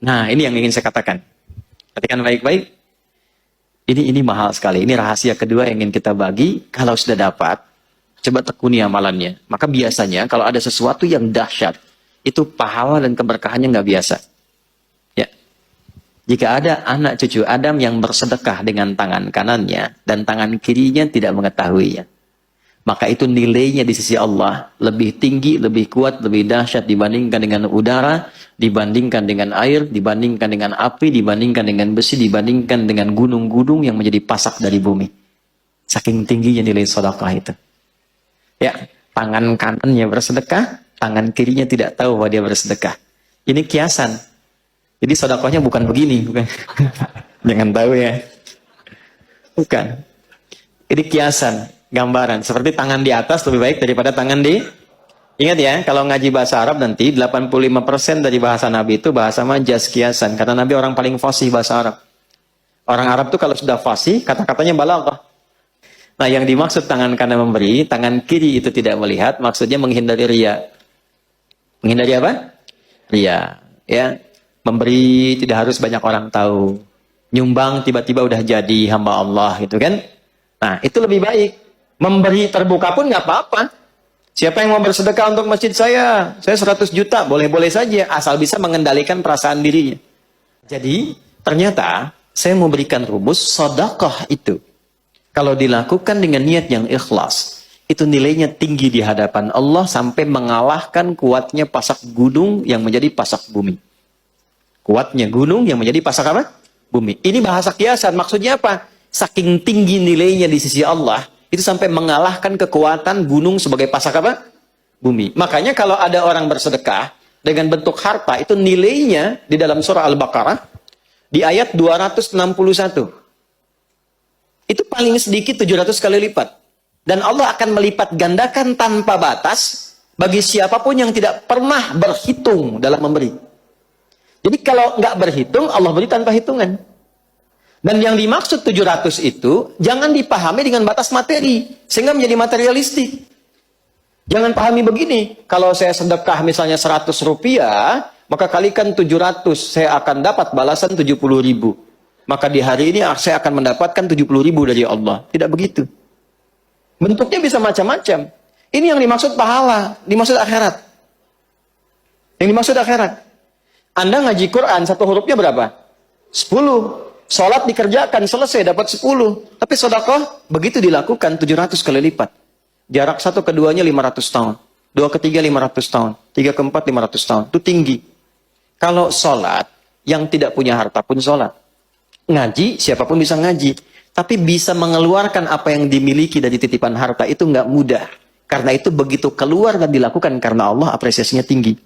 Nah, ini yang ingin saya katakan. Perhatikan baik-baik. Ini mahal sekali. Ini rahasia kedua yang ingin kita bagi. Kalau sudah dapat, coba tekuni amalannya. Maka biasanya kalau ada sesuatu yang dahsyat, itu pahala dan keberkahannya nggak biasa. Ya. Jika ada anak cucu Adam yang bersedekah dengan tangan kanannya dan tangan kirinya tidak mengetahuinya, maka itu nilainya di sisi Allah lebih tinggi, lebih kuat, lebih dahsyat dibandingkan dengan udara, dibandingkan dengan air, dibandingkan dengan api, dibandingkan dengan besi, dibandingkan dengan gunung-gunung yang menjadi pasak dari bumi. Saking tingginya nilai sedekah itu. Ya, tangan kanannya bersedekah, tangan kirinya tidak tahu bahwa dia bersedekah. Ini kiasan. Jadi sedekahnya bukan begini, bukan. Jangan tahu ya. Bukan. Ini kiasan. Gambaran, seperti tangan di atas lebih baik daripada tangan di... Ingat ya, kalau ngaji bahasa Arab nanti, 85% dari bahasa Nabi itu bahasa majaz, kiasan. Karena Nabi orang paling fasih bahasa Arab. Orang Arab tuh kalau sudah fasih, kata-katanya balaghah. Nah, yang dimaksud tangan kanan memberi, tangan kiri itu tidak melihat, maksudnya menghindari riya. Menghindari apa? Riya. Ya, memberi tidak harus banyak orang tahu. Nyumbang tiba-tiba udah jadi hamba Allah gitu kan. Nah, itu lebih baik. Memberi terbuka pun nggak apa-apa. Siapa yang mau bersedekah untuk masjid saya 100 juta, boleh-boleh saja, asal bisa mengendalikan perasaan dirinya. Jadi, ternyata saya mau berikan rumus, sedekah itu, kalau dilakukan dengan niat yang ikhlas, itu nilainya tinggi di hadapan Allah sampai mengalahkan kuatnya pasak gunung yang menjadi pasak bumi. Kuatnya gunung yang menjadi pasak apa? Bumi. Ini bahasa kiasan, maksudnya apa? Saking tinggi nilainya di sisi Allah, itu sampai mengalahkan kekuatan gunung sebagai pasak apa? Bumi. Makanya kalau ada orang bersedekah dengan bentuk harta, itu nilainya di dalam surah Al-Baqarah, di ayat 261. Itu paling sedikit 700 kali lipat. Dan Allah akan melipat gandakan tanpa batas bagi siapapun yang tidak pernah berhitung dalam memberi. Jadi kalau nggak berhitung, Allah beri tanpa hitungan. Dan yang dimaksud 700 itu, jangan dipahami dengan batas materi, sehingga menjadi materialistik. Jangan pahami begini, kalau saya sedekah misalnya 100 rupiah, maka kalikan 700, saya akan dapat balasan 70.000. Maka di hari ini saya akan mendapatkan 70.000 dari Allah. Tidak begitu. Bentuknya bisa macam-macam. Ini yang dimaksud pahala, dimaksud akhirat. Yang dimaksud akhirat. Anda ngaji Quran, satu hurufnya berapa? 10. Sholat dikerjakan, selesai, dapat 10. Tapi sedekah, begitu dilakukan, 700 kali lipat. Jarak satu keduanya 500 tahun. Dua ketiga 500 tahun. Tiga keempat 500 tahun. Itu tinggi. Kalau sholat, yang tidak punya harta pun sholat. Ngaji, siapapun bisa ngaji. Tapi bisa mengeluarkan apa yang dimiliki dari titipan harta, itu nggak mudah. Karena itu begitu keluar dan dilakukan karena Allah, apresiasinya tinggi.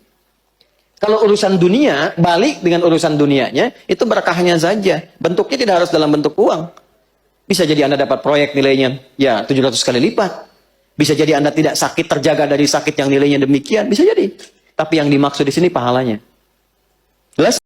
Kalau urusan dunia, balik dengan urusan dunianya, itu berkahnya saja. Bentuknya tidak harus dalam bentuk uang. Bisa jadi Anda dapat proyek nilainya, ya 700 kali lipat. Bisa jadi Anda tidak sakit, terjaga dari sakit yang nilainya demikian. Bisa jadi. Tapi yang dimaksud di sini pahalanya. Jelas?